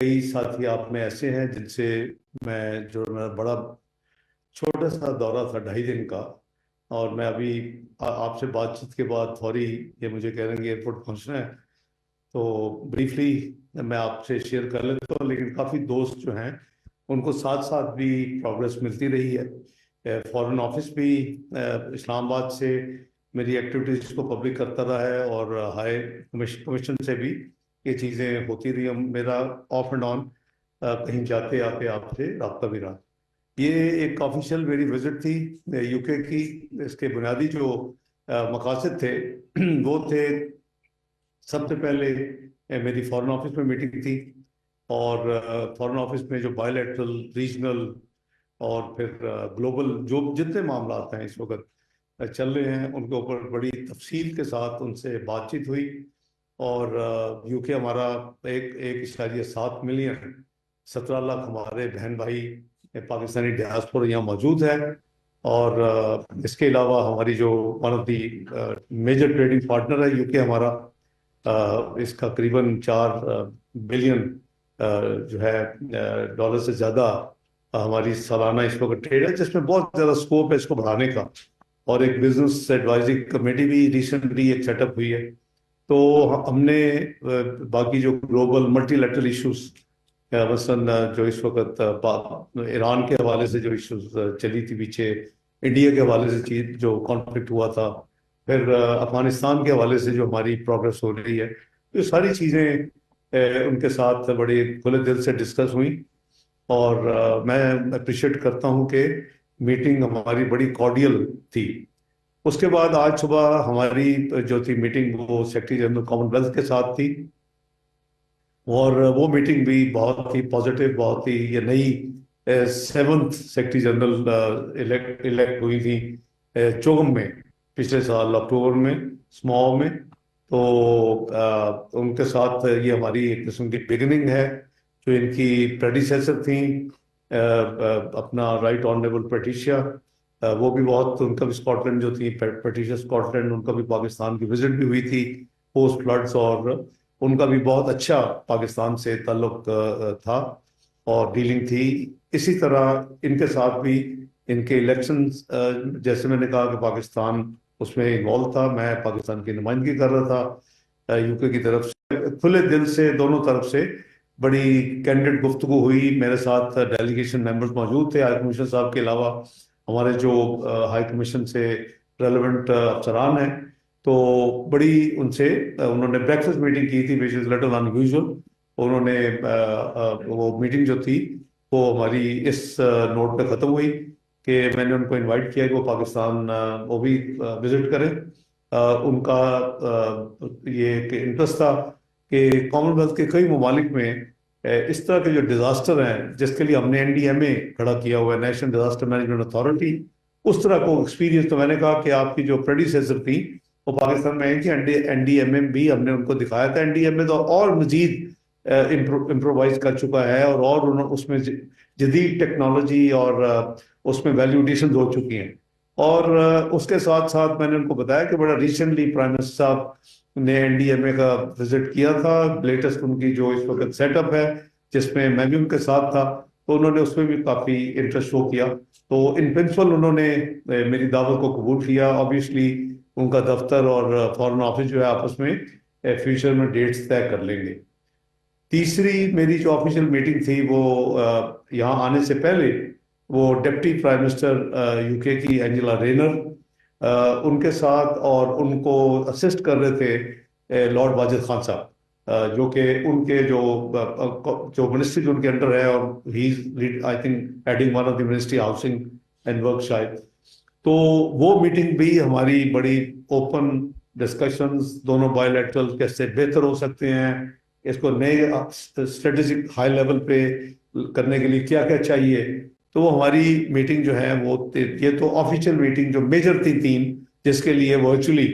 कई साथी आप में ऐसे हैं जिनसे मैं जो मेरा बड़ा छोटा सा दौरा था 2.5 दिन का। और मैं अभी आपसे बातचीत के बाद फौरी ये मुझे कह रहे हैं कि एयरपोर्ट पहुंचना है। तो ब्रीफली मैं आपसे शेयर कर लेता हूँ, लेकिन काफ़ी दोस्त जो हैं उनको साथ साथ भी प्रोग्रेस मिलती रही है। फॉरेन ऑफिस भी इस्लामाबाद से मेरी एक्टिविटीज़ को पब्लिक करता रहा है, और हाई कमीशन से भी ये चीज़ें होती रही। मेरा ऑफ एंड ऑन कहीं जाते आते आपसे रब्ता भी रहा। ये एक ऑफिशियल मेरी विजिट थी यूके की। इसके बुनियादी जो मकासद थे वो थे, सबसे पहले मेरी फॉरेन ऑफिस में मीटिंग थी, और फॉरेन ऑफिस में जो बायलैटरल, रीजनल और फिर ग्लोबल जो जितने मामला हैं इस वक्त चल रहे हैं, उनके ऊपर बड़ी तफसील के साथ उनसे बातचीत हुई। और यूके हमारा 1.7 मिलियन 17 लाख हमारे बहन भाई पाकिस्तानी डियास्पोरा यहाँ मौजूद है। और इसके अलावा हमारी जो one of the major trading partner है यूके हमारा, इसका करीबन 4 बिलियन जो है डॉलर से ज़्यादा हमारी सालाना इस वक्त ट्रेड है, जिसमें बहुत ज़्यादा स्कोप है इसको बढ़ाने का। और एक बिजनेस एडवाइजरी कमेटी भी रिसेंटली एक सेटअप हुई है। तो हमने बाकी जो ग्लोबल मल्टीलैटरल इश्यूज, मसलन जो इस वक्त ईरान के हवाले से जो इश्यूज चली थी पीछे, इंडिया के हवाले से चीज जो कॉन्फ्लिक्ट हुआ था, फिर अफगानिस्तान के हवाले से जो हमारी प्रोग्रेस हो रही है, तो ये सारी चीज़ें उनके साथ बड़े खुले दिल से डिस्कस हुई। और मैं अप्रिशिएट करता हूँ कि मीटिंग हमारी बड़ी कॉर्डियल थी। उसके बाद आज सुबह हमारी जो थी मीटिंग वो सेक्रेटरी जनरल कॉमनवेल्थ के साथ थी, और वो मीटिंग भी बहुत ही पॉजिटिव, बहुत ही ये नई 7th सेक्रेटरी जनरल इलेक्ट हुई थी चोगम में पिछले साल अक्टूबर में, स्मॉ में। तो उनके साथ ये हमारी एक किस्म की बिगिनिंग है। जो इनकी प्रेडिसेसर थी अपना राइट ऑनरेबल पेटिशिया, वो भी बहुत, उनका भी स्कॉटलैंड जो थी पेटिशिया स्कॉटलैंड, उनका भी पाकिस्तान की विजिट भी हुई थी पोस्ट फ्लड्स, और उनका भी बहुत अच्छा पाकिस्तान से ताल्लुक था और डीलिंग थी। इसी तरह इनके साथ भी इनके इलेक्शंस, जैसे मैंने कहा कि पाकिस्तान उसमें इन्वॉल्व था, मैं पाकिस्तान की नुमाइंदगी कर रहा था यूके की तरफ से। खुले दिल से दोनों तरफ से बड़ी कैंडिडेट गुफ्तगू हुई। मेरे साथ डेलीगेशन मेंबर्स मौजूद थे हाई कमीशन साहब के अलावा, हमारे जो हाई कमीशन से रेलेवेंट अफसरान हैं। तो बड़ी उनसे उन्होंने ब्रेकफास्ट मीटिंग की थी, विच इज़ लिटिल अनयूजुअल। उन्होंने वो मीटिंग जो थी वो हमारी इस नोट पे ख़त्म हुई कि मैंने उनको इनवाइट किया कि वो पाकिस्तान वो भी विजिट करें। उनका ये इंटरेस्ट था कि कॉमनवेल्थ के कई ममालिक में इस तरह के जो डिजास्टर हैं, जिसके लिए हमने एनडीएमए खड़ा किया हुआ है, नेशनल डिजास्टर मैनेजमेंट अथॉरिटी, उस तरह को एक्सपीरियंस। तो मैंने कहा कि आपकी जो प्रेडिसेसर थी वो पाकिस्तान में आई थी, एनडीएमए भी हमने उनको दिखाया था। एनडीएमए तो और मजीद इम्प्रोवाइज कर चुका है, और उसमें जदीद टेक्नोलॉजी और उसमें वैल्यू एडिशन हो चुकी हैं। और उसके साथ साथ मैंने उनको बताया कि बड़ा रिसेंटली प्राइम मिनिस्टर साहब ने एनडीएमए का विजिट किया था, लेटेस्ट उनकी जो इस वक्त सेटअप है जिसमें मैं भी उनके साथ था, तो उन्होंने उसमें भी काफ़ी इंटरेस्ट शो किया। तो इन प्रिंसिपल उन्होंने मेरी दावत को कबूल किया। ऑब्वियसली उनका दफ्तर और फॉरेन ऑफिस जो है आपस में फ्यूचर में डेट्स तय कर लेंगे। तीसरी मेरी जो ऑफिशियल मीटिंग थी वो यहाँ आने से पहले वो डिप्टी प्राइम मिनिस्टर यूके की एंजेला रेनर, उनके साथ, और उनको असिस्ट कर रहे थे लॉर्ड वाजिद खान साहब, जो कि उनके जो मिनिस्ट्री जो उनके अंडर है, और ही I think heading one of the ministry housing and work शायद। तो वो मीटिंग भी हमारी बड़ी ओपन डिस्कशंस, दोनों बायोलैटरल कैसे बेहतर हो सकते हैं, इसको नए स्ट्रेटेजिक हाई लेवल पे करने के लिए क्या क्या चाहिए। तो वो हमारी मीटिंग जो है वो, ये तो ऑफिशियल मीटिंग जो मेजर थी 3, जिसके लिए वर्चुअली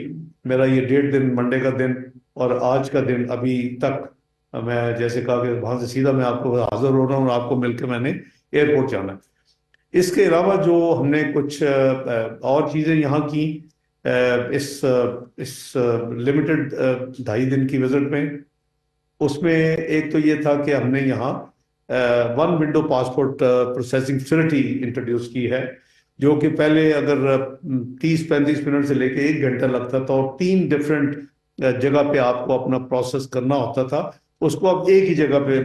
मेरा ये 1.5 दिन मंडे का दिन और आज का दिन अभी तक, मैं जैसे कहा कि वहां से सीधा मैं आपको हाजिर हो रहा हूँ और आपको मिलकर मैंने एयरपोर्ट जाना है। इसके अलावा जो हमने कुछ और चीज़ें यहाँ की इस लिमिटेड 2.5 दिन की विजिट में, उसमें एक तो ये था कि हमने यहाँ one window passport processing facility introduce की है, जो कि पहले अगर 30-35 मिनट से लेके 1 घंटा लगता था और 3 डिफरेंट जगह पे आपको अपना प्रोसेस करना होता था, उसको अब एक ही जगह पे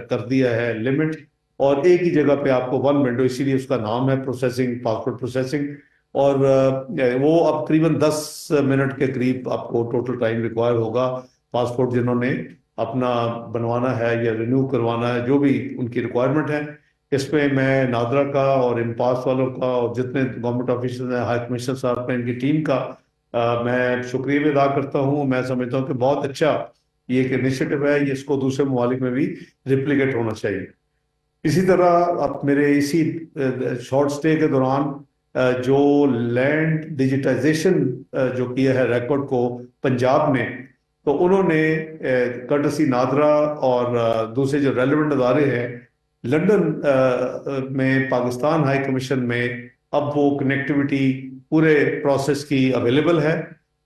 कर दिया है लिमिट, और एक ही जगह पे आपको वन विंडो, इसीलिए उसका नाम है प्रोसेसिंग, पासपोर्ट प्रोसेसिंग। और वो अब करीबन 10 मिनट के करीब आपको टोटल टाइम रिक्वायर होगा। पासपोर्ट जिन्होंने अपना बनवाना है या रिन्यू करवाना है, जो भी उनकी रिक्वायरमेंट है, इसमें मैं नादरा का और इम्पास वालों का और जितने गवर्नमेंट ऑफिसर्स हैं, हाई कमिश्नर साहब का, इनकी टीम का मैं शुक्रिया भी अदा करता हूँ। मैं समझता हूँ कि बहुत अच्छा ये एक इनिशिएटिव है, ये इसको दूसरे ममालिक में भी रिप्लिकेट होना चाहिए। इसी तरह अब मेरे इसी शॉर्ट स्टे के दौरान जो लैंड डिजिटाइजेशन जो किया है रिकॉर्ड को पंजाब में, तो उन्होंने कर्टसी नादरा और दूसरे जो रेलिवेंट अदारे हैं लंदन में पाकिस्तान हाई कमीशन में, अब वो कनेक्टिविटी पूरे प्रोसेस की अवेलेबल है।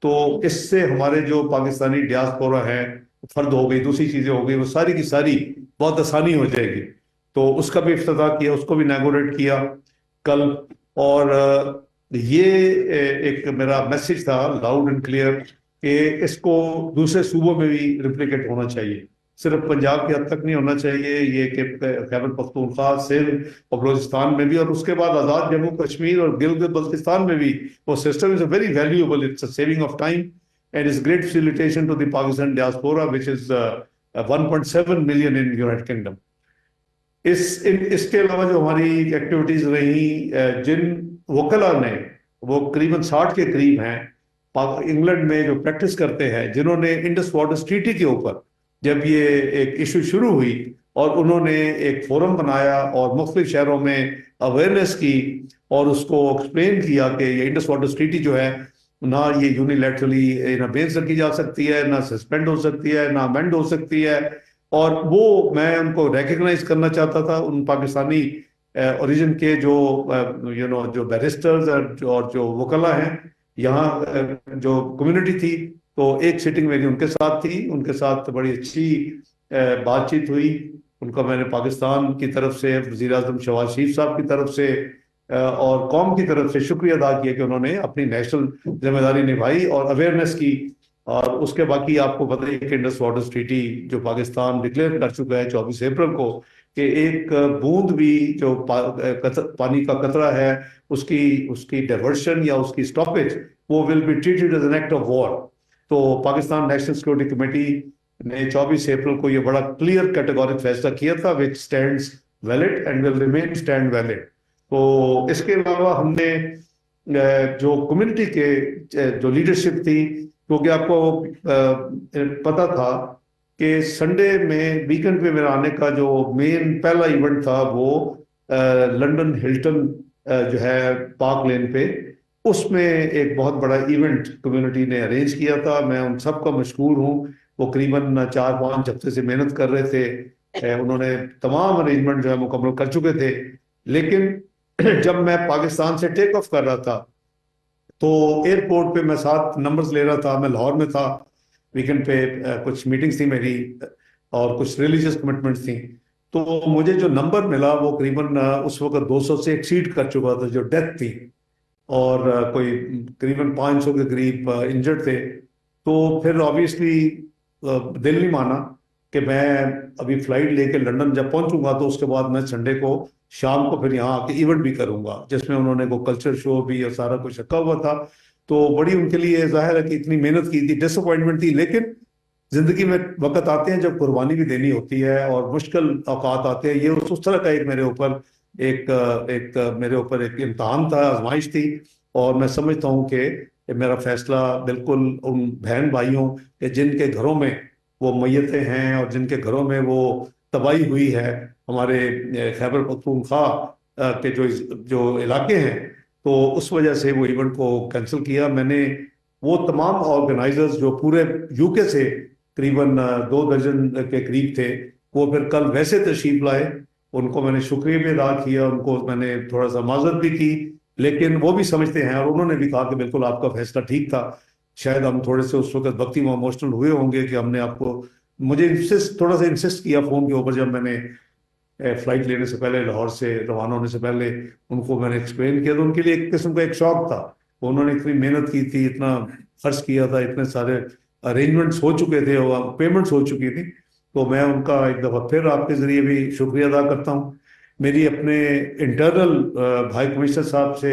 तो इससे हमारे जो पाकिस्तानी डियास्पोरा है फर्द हो गई, दूसरी चीजें हो गई, वो सारी की सारी बहुत आसानी हो जाएगी। तो उसका भी इफ्तिताह किया, उसको भी इनॉग्रेट किया कल। और ये एक मेरा मैसेज था लाउड एंड क्लियर कि इसको दूसरे सूबों में भी रिप्लिकेट होना चाहिए, सिर्फ पंजाब के हद तक नहीं होना चाहिए। ये कि खैबर पख्तूनख्वा, सिंध और बलूचिस्तान में भी, और उसके बाद आज़ाद जम्मू कश्मीर और गिलगित बल्तिस्तान में भी वो system is very valuable, it's a saving of time and is great facilitation to the Pakistan diaspora which is 1.7 million in United Kingdom. इसके अलावा जो हमारी एक्टिविटीज रही, जिन वकला ने, वो करीबन 60 के करीब हैं, इंग्लैंड में जो प्रैक्टिस करते हैं, जिन्होंने इंडस वाटर ट्रीटी के ऊपर जब ये एक इशू शुरू हुई और उन्होंने एक फोरम बनाया और मुख्तलिफ शहरों में अवेयरनेस की और उसको एक्सप्लेन किया कि ये इंडस वाटर ट्रीटी जो है ना, ये यूनिलैटरली ना बेंच रखी जा सकती है, ना सस्पेंड हो सकती है, ना अमेंड हो सकती है। और वो मैं उनको रिकग्नाइज करना चाहता था, उन पाकिस्तानी ओरिजिन के जो जो बैरिस्टर्स और जो वकला हैं यहाँ, जो कम्युनिटी थी। तो एक सिटिंग मेरी उनके साथ थी, उनके साथ बड़ी अच्छी बातचीत हुई। उनका मैंने पाकिस्तान की तरफ से, वज़ीर आज़म शहबाज शरीफ साहब की तरफ से और कौम की तरफ से शुक्रिया अदा किया कि उन्होंने अपनी नेशनल जिम्मेदारी निभाई और अवेयरनेस की। और उसके बाकी आपको पता है कि इंडस वाटर ट्रीटी जो पाकिस्तान डिक्लेयर कर चुका है 24 अप्रैल को, कि एक बूंद भी जो पानी का कतरा है उसकी उसकी डाइवर्शन या उसकी स्टॉपेज, वो will be treated as an act of war. तो पाकिस्तान नेशनल सिक्योरिटी कमेटी ने 24 अप्रैल को ये बड़ा क्लियर कैटेगोरिक फैसला किया था, विच stands valid and will remain stand valid. तो इसके अलावा हमने जो कम्युनिटी के जो लीडरशिप थी, क्योंकि आपको पता था कि संडे में, वीकेंड पे मेरा आने का जो मेन पहला इवेंट था वो लंदन हिल्टन जो है पार्क लेन पे, उसमें एक बहुत बड़ा इवेंट कम्युनिटी ने अरेंज किया था। मैं उन सबका मशकूर हूँ। वो करीबन 4-5 हफ्ते से मेहनत कर रहे थे, उन्होंने तमाम अरेंजमेंट जो है मुकम्मल कर चुके थे। लेकिन जब मैं पाकिस्तान से टेक ऑफ कर रहा था तो एयरपोर्ट पे मैं 7 नंबर्स ले रहा था, मैं लाहौर में था, वीकेंड पे कुछ मीटिंग्स थी मेरी और कुछ रिलीजियस कमिटमेंट्स थी। तो मुझे जो नंबर मिला वो करीबन उस वक्त 200 से एक्सीड कर चुका था जो डेथ थी, और कोई करीबन 500 के करीब इंजर्ड थे। तो फिर ऑब्वियसली दिल नहीं माना कि मैं अभी फ्लाइट लेके लंदन जब पहुंचूंगा तो उसके बाद मैं संडे को शाम को फिर यहाँ आके इवेंट भी करूंगा, जिसमें उन्होंने वो कल्चर शो भी और सारा कुछ रखा हुआ था। तो बड़ी उनके लिए जाहिर है कि इतनी मेहनत की थी, डिसअपॉइंटमेंट थी। लेकिन जिंदगी में वक्त आते हैं जब कुर्बानी भी देनी होती है और मुश्किल औकात आते हैं। ये उस तरह का एक मेरे ऊपर एक इम्तहान था, आजमाइश थी। और मैं समझता हूँ कि मेरा फैसला बिल्कुल उन बहन भाइयों के जिनके घरों में वो मैयतें हैं और जिनके घरों में वो तबाही हुई है, हमारे खैबर पख्तूनख्वा के जो जो इलाके हैं, तो उस वजह से वो इवेंट को कैंसिल किया मैंने। वो तमाम ऑर्गेनाइजर्स जो पूरे यूके से करीबन 2 दर्जन के करीब थे, वो फिर कल वैसे तशरीफ लाए। उनको मैंने शुक्रिया भी अदा किया, उनको मैंने थोड़ा सा माजरत भी की, लेकिन वो भी समझते हैं और उन्होंने भी कहा कि बिल्कुल आपका फैसला ठीक था। शायद हम थोड़े से उस वक्त वक्ती इमोशनल हुए होंगे कि हमने आपको मुझे थोड़ा सा इंसिस्ट किया फोन के ऊपर, जब मैंने फ्लाइट लेने से पहले, लाहौर से रवाना होने से पहले उनको मैंने एक्सप्लेन किया, तो उनके लिए एक किस्म का एक शौक था। उन्होंने इतनी मेहनत की थी, इतना खर्च किया था, इतने सारे अरेंजमेंट्स हो चुके थे और पेमेंट्स हो चुकी थी। तो मैं उनका एक दफ़ा फिर आपके ज़रिए भी शुक्रिया अदा करता हूँ। मेरी अपने इंटरनल भाई कमिश्नर साहब से,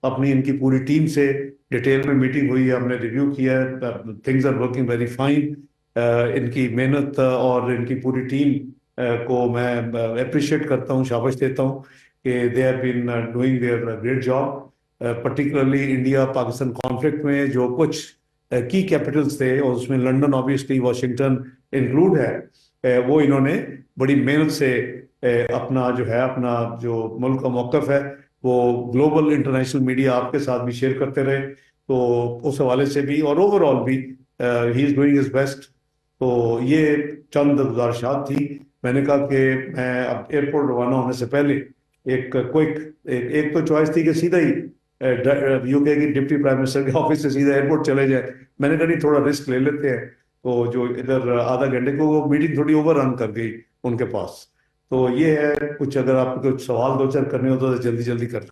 अपनी इनकी पूरी टीम से डिटेल में मीटिंग हुई है, हमने रिव्यू किया है, things are working very fine. इनकी मेहनत और इनकी पूरी टीम को मैं अप्रिशिएट करता हूँ, शाबाश देता हूँ कि they have been doing their great job. Particularly India Pakistan conflict में जो कुछ की कैपिटल्स थे, और उसमें लंदन, ऑब्वियसली वाशिंगटन इंक्लूड है, वो इन्होंने बड़ी मेहनत से अपना जो है, अपना जो मुल्क का मौकफ है, वो ग्लोबल इंटरनेशनल मीडिया आपके साथ भी शेयर करते रहे। तो उस हवाले से भी और ओवरऑल भी he is doing his best. तो ये चंद गुजारिशात थी। मैंने कहा कि मैं अब एयरपोर्ट रवाना होने से पहले एक क्विक, एक तो चॉइस थी कि सीधा ही यूके की डिप्टी प्राइम मिनिस्टर के ऑफिस से सीधा एयरपोर्ट चले जाए। मैंने कहा नहीं, थोड़ा रिस्क ले लेते हैं। तो जो इधर आधा घंटे को वो मीटिंग थोड़ी ओवर रन कर गई उनके पास। तो ये है कुछ, अगर आपको कुछ सवाल दो चार करने हो तो जल्दी जल्दी कर।